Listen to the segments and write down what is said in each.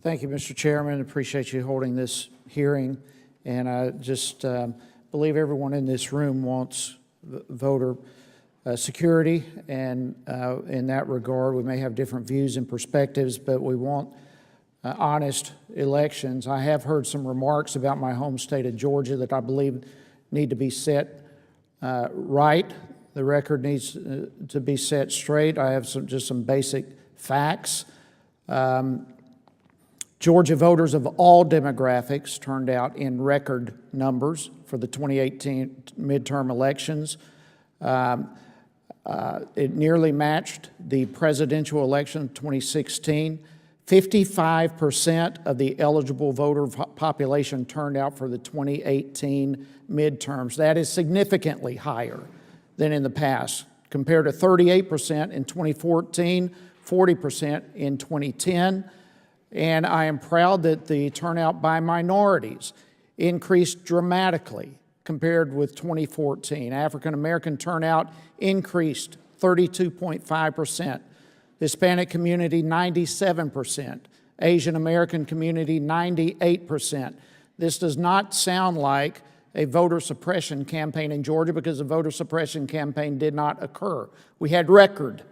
Thank you, Mr. Chairman. Appreciate you holding this hearing. And I just believe everyone in this room wants voter security. And in that regard, we may have different views and perspectives, but we want honest elections. I have heard some remarks about my home state of Georgia that I believe need to be set right. The record needs to be set straight. I have just some basic facts. Georgia voters of all demographics turned out in record numbers for the 2018 midterm elections. It nearly matched the presidential election of 2016. 55% of the eligible voter population turned out for the 2018 midterms. That is significantly higher than in the past, compared to 38% in 2014, 40% in 2010. And I am proud that the turnout by minorities increased dramatically compared with 2014. African American turnout increased 32.5%. Hispanic community, 97%. Asian American community, 98%. This does not sound like a voter suppression campaign in Georgia because the voter suppression campaign did not occur. We had record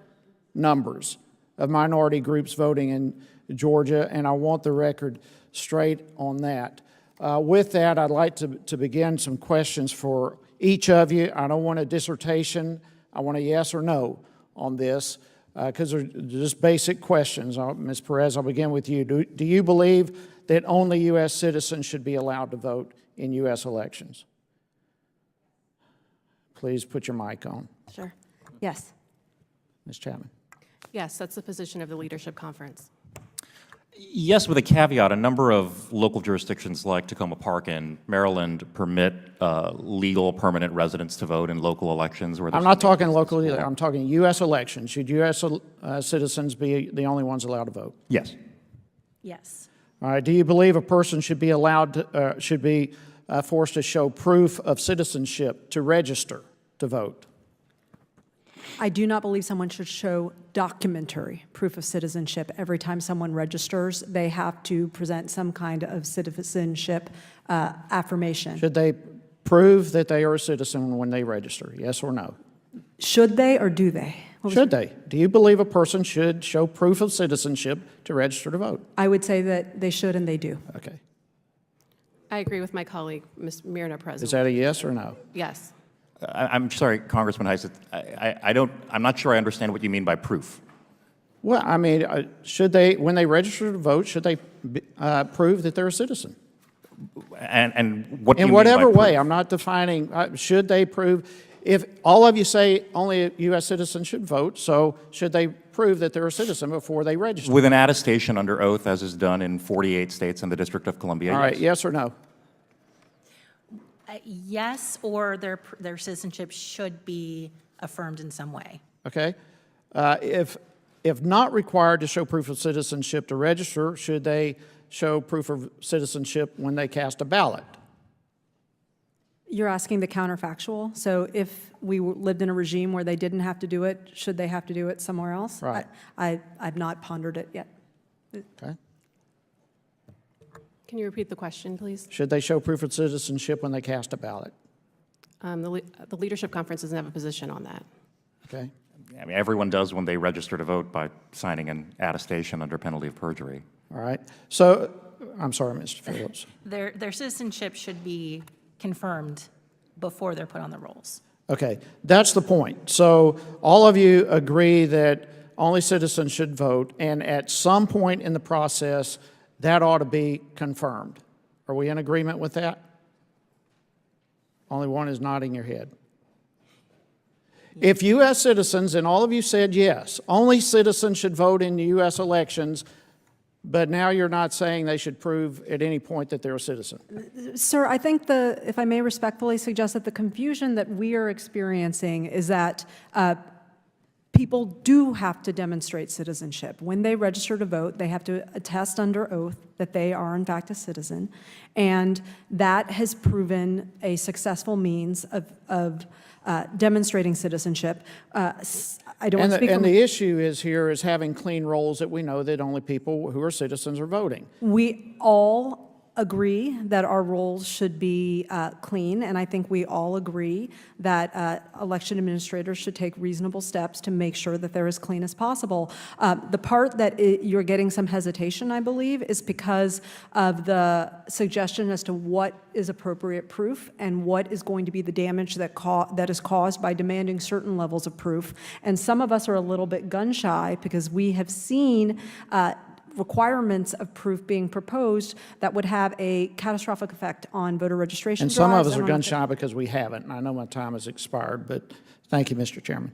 numbers of minority groups voting in Georgia, and I want the record straight on that. With that, I'd like to begin some questions for each of you. I don't want a dissertation. I want a yes or no on this, because they're just basic questions. Ms. Perez, I'll begin with you. Do you believe that only U.S. citizens should be allowed to vote in U.S. elections? Please put your mic on. Sure. Yes. Ms. Chapman. Yes, that's the position of the Leadership Conference. Yes, with a caveat. A number of local jurisdictions like Tacoma Park in Maryland permit legal permanent residents to vote in local elections. Where I'm not talking local either. I'm talking U.S. elections. Should U.S. citizens be the only ones allowed to vote? Yes. Yes. All right. Do you believe a person should be allowed to, should be forced to show proof of citizenship to register to vote? I do not believe someone should show documentary proof of citizenship. Every time someone registers, they have to present some kind of citizenship affirmation. Should they prove that they are a citizen when they register? Yes or no? Should they or do they? Should they? Do you believe a person should show proof of citizenship to register to vote? I would say that they should and they do. Okay. I agree with my colleague, Ms. Myrna President. Is that a yes or no? Yes. I'm sorry, Congressman Hice. I'm not sure I understand what you mean by proof. Well, I mean, should they, when they register to vote, should they prove that they're a citizen? And what do In you whatever mean by way, proof? I'm not defining, should they prove, if all of you say only a U.S. citizen should vote, so should they prove that they're a citizen before they register? With an attestation under oath, as is done in 48 states and the District of Columbia. All right, yes. yes or no? Yes, or their citizenship should be affirmed in some way. Okay. If not required to show proof of citizenship to register, should they show proof of citizenship when they cast a ballot? You're asking the counterfactual. So if we lived in a regime where they didn't have to do it, should they have to do it somewhere else? Right. I've not pondered it yet. Okay. Can you repeat the question, please? Should they show proof of citizenship when they cast a ballot? The Leadership Conference doesn't have a position on that. Okay. I mean, everyone does when they register to vote by signing an attestation under penalty of perjury. All right. So, I'm sorry, Mr. Phillips. Their citizenship should be confirmed before they're put on the rolls. Okay, that's the point. So all of you agree that only citizens should vote, and at some point in the process, that ought to be confirmed. Are we in agreement with that? Only one is nodding your head. If U.S. citizens, and all of you said yes, only citizens should vote in the U.S. elections, but now you're not saying they should prove at any point that they're a citizen. Sir, I think if I may respectfully suggest that the confusion that we are experiencing is that people do have to demonstrate citizenship. When they register to vote, they have to attest under oath that they are in fact a citizen, and that has proven a successful means of demonstrating citizenship. I don't want to speak And for the issue is here is having clean rolls that we know that only people who are citizens are voting. We all agree that our rolls should be clean, and I think we all agree that election administrators should take reasonable steps to make sure that they're as clean as possible. The part that you're getting some hesitation, I believe, is because of the suggestion as to what is appropriate proof and what is going to be the damage that is caused by demanding certain levels of proof. And some of us are a little bit gun-shy because we have seen requirements of proof being proposed that would have a catastrophic effect on voter registration And some of drives us are and on- gun shy because we haven't. And I know my time has expired, but thank you, Mr. Chairman.